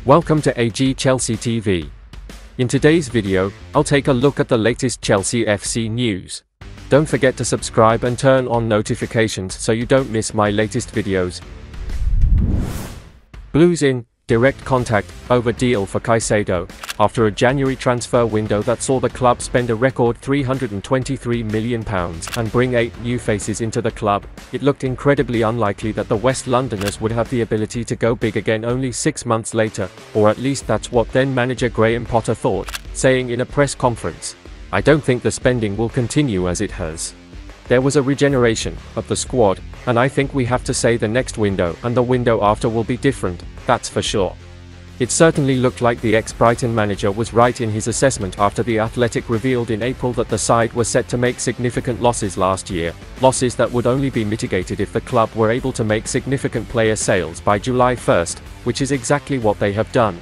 Welcome to AG Chelsea TV. In today's video, I'll take a look at the latest Chelsea FC news. Don't forget to subscribe and turn on notifications so you don't miss my latest videos. Blues in direct contact over deal for Caicedo. After a January transfer window that saw the club spend a record £323 million and bring 8 new faces into the club, it looked incredibly unlikely that the West Londoners would have the ability to go big again only 6 months later, or at least that's what then manager Graham Potter thought, saying in a press conference, "I don't think the spending will continue as it has. There was a regeneration of the squad, and I think we have to say the next window and the window after will be different, that's for sure." It certainly looked like the ex-Brighton manager was right in his assessment after The Athletic revealed in April that the side was set to make significant losses last year, losses that would only be mitigated if the club were able to make significant player sales by July 1st, which is exactly what they have done.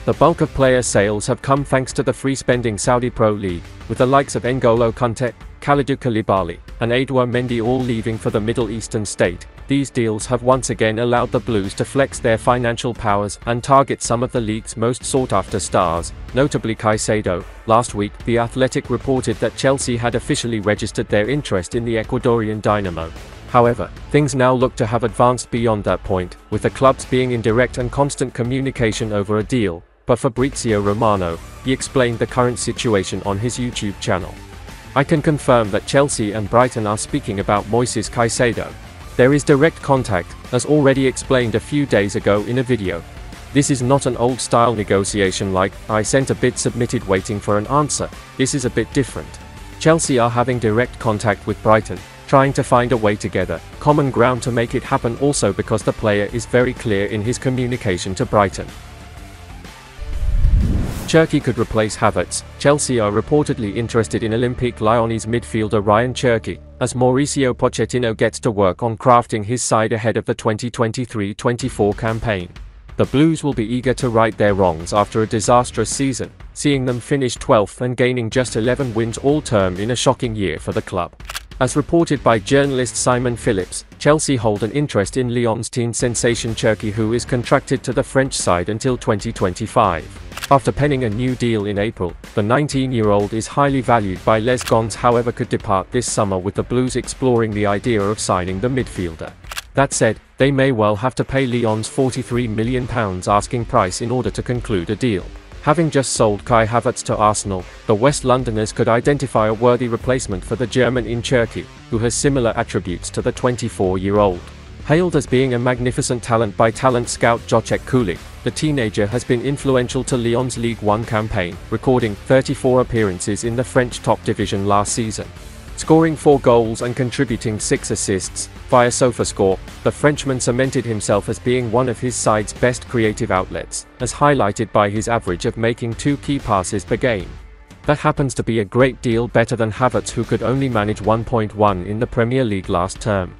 The bulk of player sales have come thanks to the free-spending Saudi Pro League, with the likes of N'Golo Kante, Kalidou Koulibaly, and Edouard Mendy all leaving for the Middle Eastern state. These deals have once again allowed the Blues to flex their financial powers and target some of the league's most sought-after stars, notably Caicedo. Last week, The Athletic reported that Chelsea had officially registered their interest in the Ecuadorian dynamo. However, things now look to have advanced beyond that point, with the clubs being in direct and constant communication over a deal. But Fabrizio Romano, he explained the current situation on his YouTube channel. "I can confirm that Chelsea and Brighton are speaking about Moises Caicedo. There is direct contact, as already explained a few days ago in a video. This is not an old-style negotiation like, I sent a bid submitted waiting for an answer. This is a bit different. Chelsea are having direct contact with Brighton, trying to find a way together, common ground to make it happen also because the player is very clear in his communication to Brighton." Cherki could replace Havertz. Chelsea are reportedly interested in Olympique Lyonnais midfielder Ryan Cherki, as Mauricio Pochettino gets to work on crafting his side ahead of the 2023-24 campaign. The Blues will be eager to right their wrongs after a disastrous season, seeing them finish 12th and gaining just 11 wins all-term in a shocking year for the club. As reported by journalist Simon Phillips, Chelsea hold an interest in Lyon's teen sensation Cherki, who is contracted to the French side until 2025. After penning a new deal in April, the 19-year-old is highly valued by Les Gons, however could depart this summer, with the Blues exploring the idea of signing the midfielder. That said, they may well have to pay Lyon's £43 million asking price in order to conclude a deal. Having just sold Kai Havertz to Arsenal, the West Londoners could identify a worthy replacement for the German in Cherki, who has similar attributes to the 24-year-old. Hailed as being a magnificent talent by talent scout Jacek Kulik, the teenager has been influential to Lyon's League One campaign, recording 34 appearances in the French top division last season. Scoring 4 goals and contributing 6 assists, via SofaScore, the Frenchman cemented himself as being one of his side's best creative outlets, as highlighted by his average of making 2 key passes per game. That happens to be a great deal better than Havertz, who could only manage 1.1 in the Premier League last term.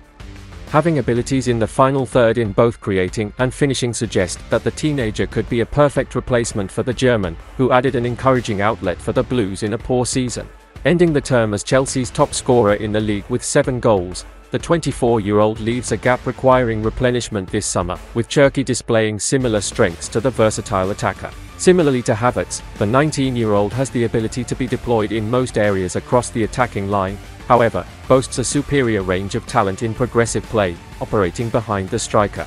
Having abilities in the final third in both creating and finishing suggest that the teenager could be a perfect replacement for the German, who added an encouraging outlet for the Blues in a poor season. Ending the term as Chelsea's top scorer in the league with 7 goals, the 24-year-old leaves a gap requiring replenishment this summer, with Cherki displaying similar strengths to the versatile attacker. Similarly to Havertz, the 19-year-old has the ability to be deployed in most areas across the attacking line, however, boasts a superior range of talent in progressive play, operating behind the striker.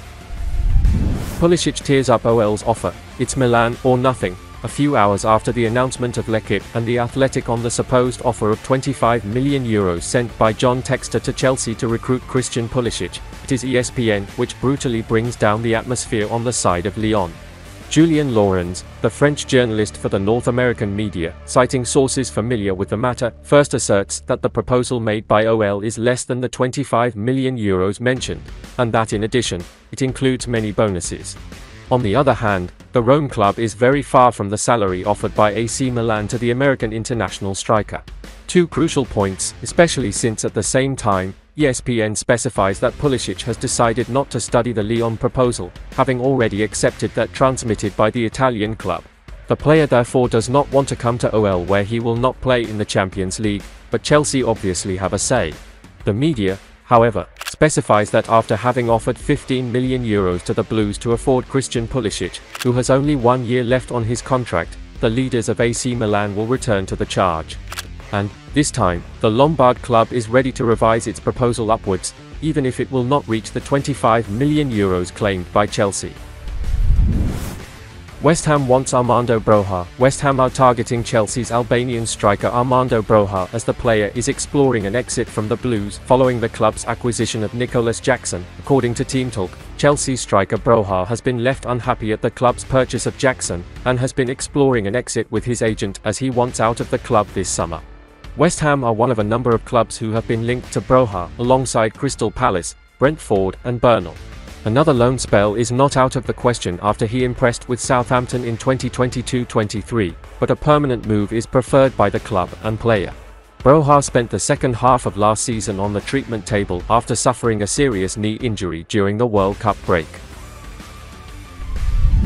Pulisic tears up OL's offer, it's Milan or nothing. A few hours after the announcement of L'Equipe and The Athletic on the supposed offer of €25 million sent by John Textor to Chelsea to recruit Christian Pulisic, it is ESPN which brutally brings down the atmosphere on the side of Lyon. Julien Laurens, the French journalist for the North American media, citing sources familiar with the matter, first asserts that the proposal made by OL is less than the €25 million mentioned, and that in addition, it includes many bonuses. On the other hand, the Rome club is very far from the salary offered by AC Milan to the American international striker. 2 crucial points, especially since at the same time, ESPN specifies that Pulisic has decided not to study the Lyon proposal, having already accepted that transmitted by the Italian club. The player therefore does not want to come to OL, where he will not play in the Champions League, but Chelsea obviously have a say. The media, however, specifies that after having offered €15 million to the Blues to afford Christian Pulisic, who has only 1 year left on his contract, the leaders of AC Milan will return to the charge. And, this time, the Lombard club is ready to revise its proposal upwards, even if it will not reach the €25 million claimed by Chelsea. West Ham wants Armando Broja. West Ham are targeting Chelsea's Albanian striker Armando Broja as the player is exploring an exit from the Blues following the club's acquisition of Nicholas Jackson. According to Team Talk, Chelsea striker Broja has been left unhappy at the club's purchase of Jackson and has been exploring an exit with his agent as he wants out of the club this summer. West Ham are one of a number of clubs who have been linked to Broja alongside Crystal Palace, Brentford and Burnley. Another loan spell is not out of the question after he impressed with Southampton in 2022-23, but a permanent move is preferred by the club and player. Broja spent the second half of last season on the treatment table after suffering a serious knee injury during the World Cup break.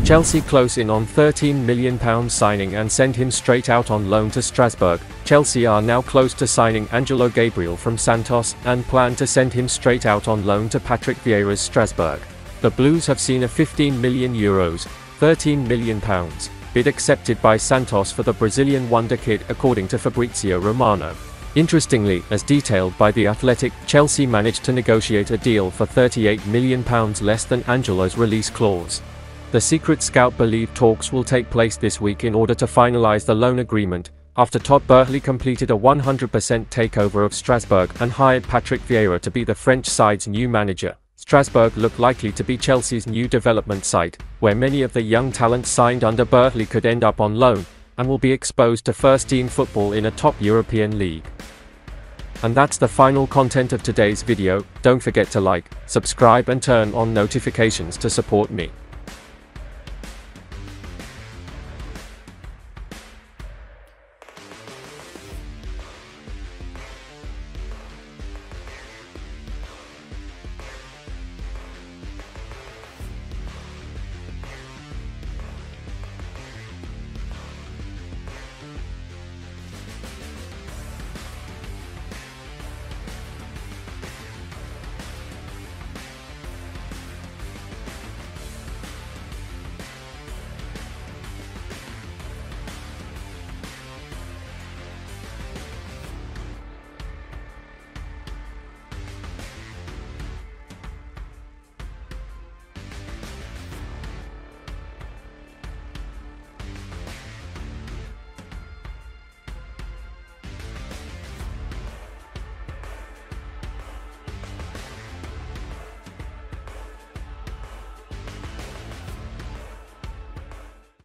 Chelsea close in on £13 million signing and send him straight out on loan to Strasbourg. Chelsea are now close to signing Angelo Gabriel from Santos and plan to send him straight out on loan to Patrick Vieira's Strasbourg. The Blues have seen a €15 million, £13 million bid accepted by Santos for the Brazilian wonder kid, according to Fabrizio Romano. Interestingly, as detailed by The Athletic, Chelsea managed to negotiate a deal for £38 million less than Angelo's release clause. The secret scout believed talks will take place this week in order to finalize the loan agreement, after Todd Boehly completed a 100% takeover of Strasbourg and hired Patrick Vieira to be the French side's new manager. Strasbourg look likely to be Chelsea's new development site, where many of the young talents signed under Boehly could end up on loan, and will be exposed to first-team football in a top European league. And that's the final content of today's video. Don't forget to like, subscribe and turn on notifications to support me.